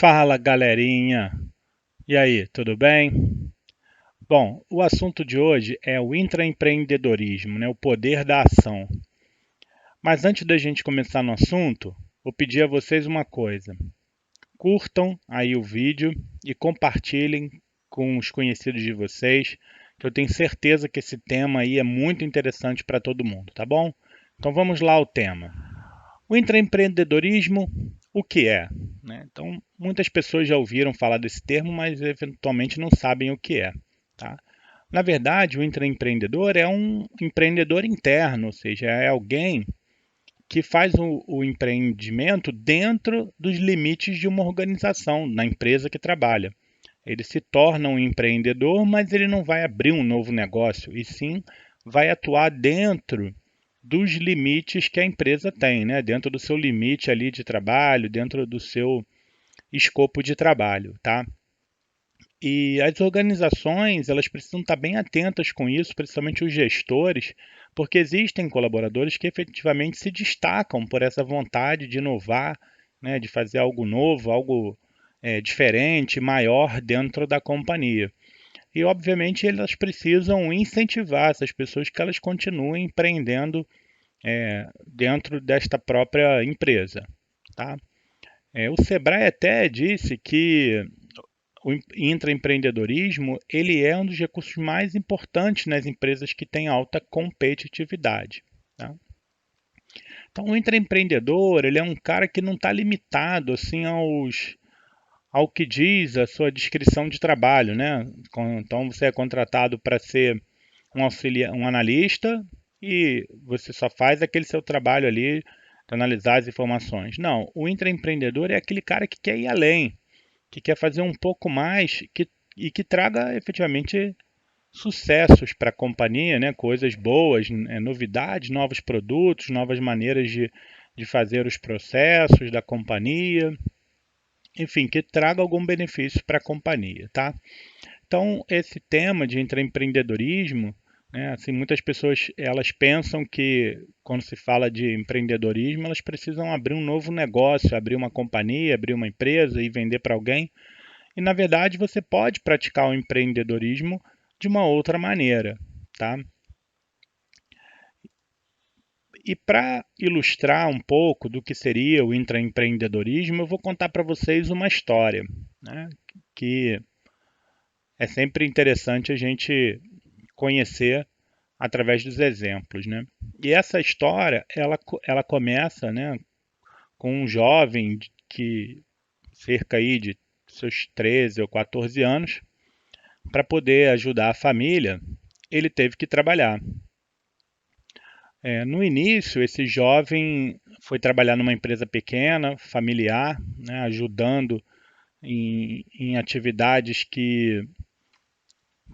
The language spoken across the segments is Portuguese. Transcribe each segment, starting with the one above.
Fala, galerinha! E aí, tudo bem? Bom, o assunto de hoje é o intraempreendedorismo, né? O poder da ação. Mas antes da gente começar no assunto, vou pedir a vocês uma coisa. Curtam aí o vídeo e compartilhem com os conhecidos de vocês, que eu tenho certeza que esse tema aí é muito interessante para todo mundo, tá bom? Então vamos lá ao tema. O intraempreendedorismo, o que é? Né? Então, muitas pessoas já ouviram falar desse termo, mas eventualmente não sabem o que é. Tá? Na verdade, o intraempreendedor é um empreendedor interno, ou seja, é alguém que faz o empreendimento dentro dos limites de uma organização, na empresa que trabalha. Ele se torna um empreendedor, mas ele não vai abrir um novo negócio, e sim vai atuar dentro dos limites que a empresa tem, né? Dentro do seu limite ali de trabalho, dentro do seu escopo de trabalho, tá? E as organizações, elas precisam estar bem atentas com isso, principalmente os gestores, porque existem colaboradores que efetivamente se destacam por essa vontade de inovar, né, de fazer algo novo, algo diferente, maior dentro da companhia. E, obviamente, elas precisam incentivar essas pessoas que elas continuem empreendendo dentro desta própria empresa, tá? O Sebrae até disse que o intraempreendedorismo ele é um dos recursos mais importantes nas empresas que têm alta competitividade. Tá? Então, o intraempreendedor ele é um cara que não está limitado assim ao que diz a sua descrição de trabalho, né? Então, você é contratado para ser um analista e você só faz aquele seu trabalho ali de analisar as informações. Não, o intraempreendedor é aquele cara que quer ir além, que quer fazer um pouco mais e que traga efetivamente sucessos para a companhia, né? Coisas boas, novidades, novos produtos, novas maneiras de fazer os processos da companhia, enfim, que traga algum benefício para a companhia, tá? Então, esse tema de intraempreendedorismo, né, assim, muitas pessoas elas pensam que quando se fala de empreendedorismo, elas precisam abrir um novo negócio, abrir uma companhia, abrir uma empresa e vender para alguém. E na verdade você pode praticar o empreendedorismo de uma outra maneira, tá? E para ilustrar um pouco do que seria o intraempreendedorismo, eu vou contar para vocês uma história, né, que é sempre interessante a gente conhecer através dos exemplos, né? E essa história, ela começa, né, com um jovem que cerca aí de seus 13 ou 14 anos, para poder ajudar a família, ele teve que trabalhar. No início, esse jovem foi trabalhar numa empresa pequena, familiar, né, ajudando em atividades que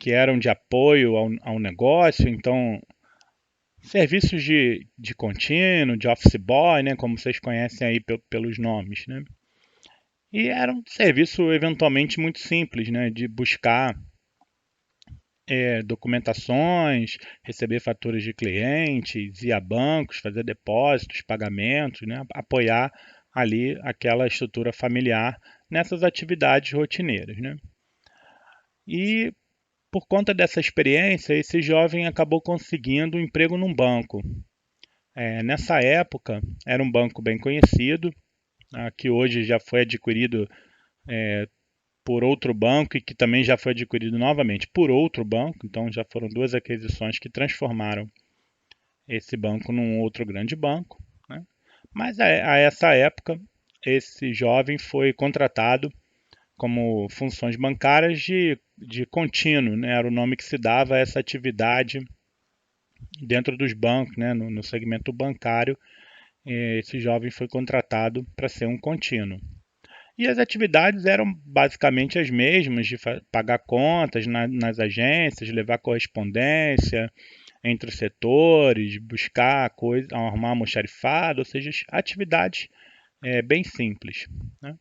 eram de apoio ao negócio, então serviços de contínuo, de office boy, né, como vocês conhecem aí pelos nomes, né? E era um serviço eventualmente muito simples, né, de buscar documentações, receber faturas de clientes, ir a bancos, fazer depósitos, pagamentos, né, apoiar ali aquela estrutura familiar nessas atividades rotineiras, né? E por conta dessa experiência, esse jovem acabou conseguindo um emprego num banco. Nessa época, era um banco bem conhecido, que hoje já foi adquirido por outro banco e que também já foi adquirido novamente por outro banco. Então, já foram duas aquisições que transformaram esse banco num outro grande banco, né? Mas a essa época, esse jovem foi contratado como funções bancárias de contínuo, né? Era o nome que se dava a essa atividade dentro dos bancos, né? No segmento bancário, esse jovem foi contratado para ser um contínuo. E as atividades eram basicamente as mesmas, de pagar contas nas agências, levar correspondência entre os setores, buscar coisa, arrumar almoxarifado, ou seja, atividades bem simples, né?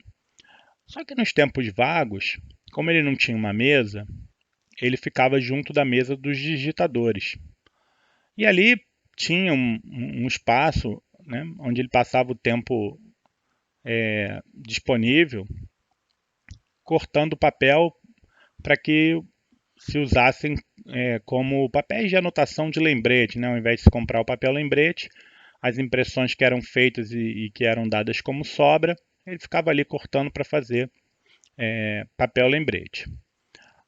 Só que nos tempos vagos, como ele não tinha uma mesa, ele ficava junto da mesa dos digitadores. E ali tinha um espaço, né, onde ele passava o tempo disponível cortando papel para que se usassem como papéis de anotação de lembrete, né? Ao invés de se comprar o papel lembrete, as impressões que eram feitas e que eram dadas como sobra, ele ficava ali cortando para fazer papel lembrete.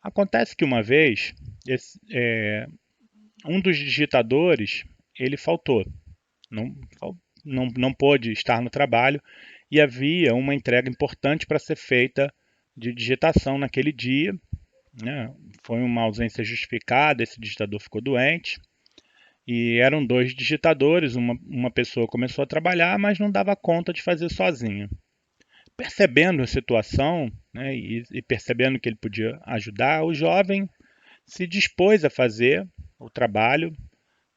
Acontece que uma vez um dos digitadores ele faltou, não, não pôde estar no trabalho e havia uma entrega importante para ser feita de digitação naquele dia, né? Foi uma ausência justificada, esse digitador ficou doente e eram dois digitadores, uma pessoa começou a trabalhar, mas não dava conta de fazer sozinho. Percebendo a situação, né, e percebendo que ele podia ajudar, o jovem se dispôs a fazer o trabalho.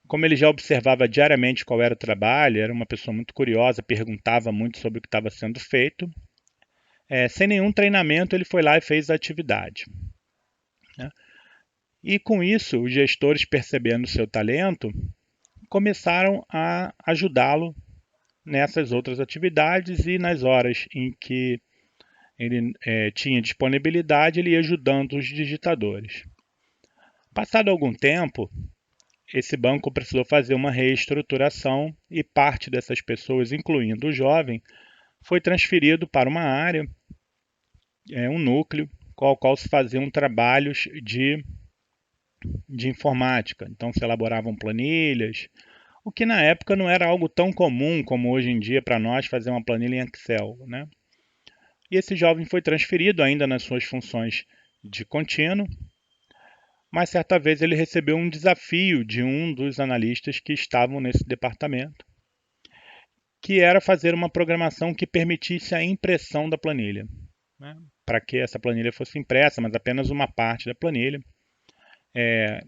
Como ele já observava diariamente qual era o trabalho, era uma pessoa muito curiosa, perguntava muito sobre o que estava sendo feito. Sem nenhum treinamento, ele foi lá e fez a atividade, né? E com isso, os gestores, percebendo o seu talento, começaram a ajudá-lo nessas outras atividades e nas horas em que ele tinha disponibilidade, ele ia ajudando os digitadores. Passado algum tempo, esse banco precisou fazer uma reestruturação e parte dessas pessoas, incluindo o jovem, foi transferido para uma área, um núcleo, com o qual se faziam trabalhos de informática. Então se elaboravam planilhas, o que na época não era algo tão comum como hoje em dia para nós fazer uma planilha em Excel, né? E esse jovem foi transferido ainda nas suas funções de contínuo, mas certa vez ele recebeu um desafio de um dos analistas que estavam nesse departamento, que era fazer uma programação que permitisse a impressão da planilha, né? Para que essa planilha fosse impressa, mas apenas uma parte da planilha.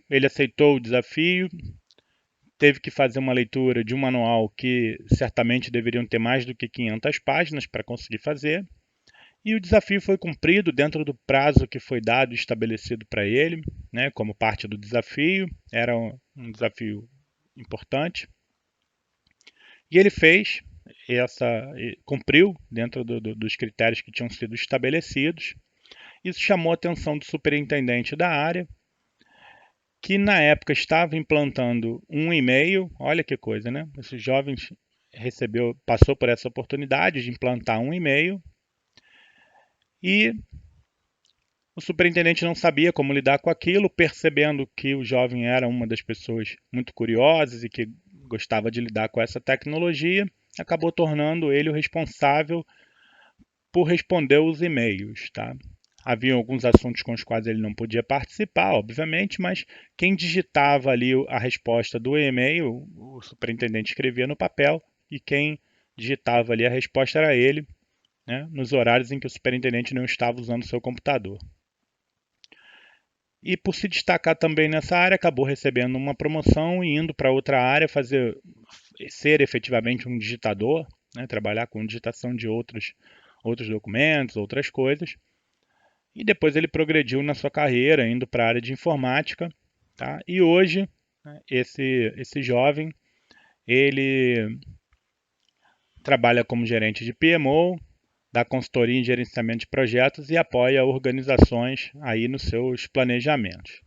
Ele aceitou o desafio, teve que fazer uma leitura de um manual que certamente deveriam ter mais do que 500 páginas para conseguir fazer, e o desafio foi cumprido dentro do prazo que foi dado e estabelecido para ele, né, como parte do desafio, era um desafio importante. E ele fez cumpriu dentro dos critérios que tinham sido estabelecidos. Isso chamou a atenção do superintendente da área, que na época estava implantando um e-mail. Olha que coisa, né? Esse jovem passou por essa oportunidade de implantar um e-mail e o superintendente não sabia como lidar com aquilo, percebendo que o jovem era uma das pessoas muito curiosas e que gostava de lidar com essa tecnologia, acabou tornando ele o responsável por responder os e-mails, tá? Havia alguns assuntos com os quais ele não podia participar, obviamente, mas quem digitava ali a resposta do e-mail, o superintendente escrevia no papel e quem digitava ali a resposta era ele, né, nos horários em que o superintendente não estava usando o seu computador. E por se destacar também nessa área, acabou recebendo uma promoção e indo para outra área ser efetivamente um digitador, né, trabalhar com digitação de outros documentos, outras coisas. E depois ele progrediu na sua carreira, indo para a área de informática, tá? E hoje, né, esse jovem, ele trabalha como gerente de PMO, dá consultoria em gerenciamento de projetos e apoia organizações aí nos seus planejamentos.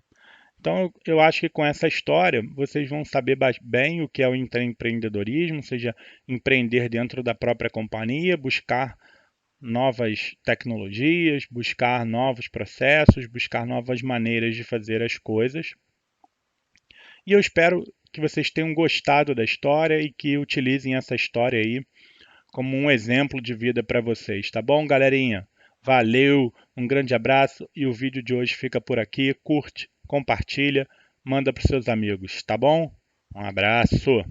Então, eu acho que com essa história vocês vão saber bem o que é o empreendedorismo, ou seja, empreender dentro da própria companhia, buscar novas tecnologias, buscar novos processos, buscar novas maneiras de fazer as coisas. E eu espero que vocês tenham gostado da história e que utilizem essa história aí como um exemplo de vida para vocês, tá bom, galerinha? Valeu, um grande abraço e o vídeo de hoje fica por aqui. Curte, compartilha, manda para os seus amigos, tá bom? Um abraço!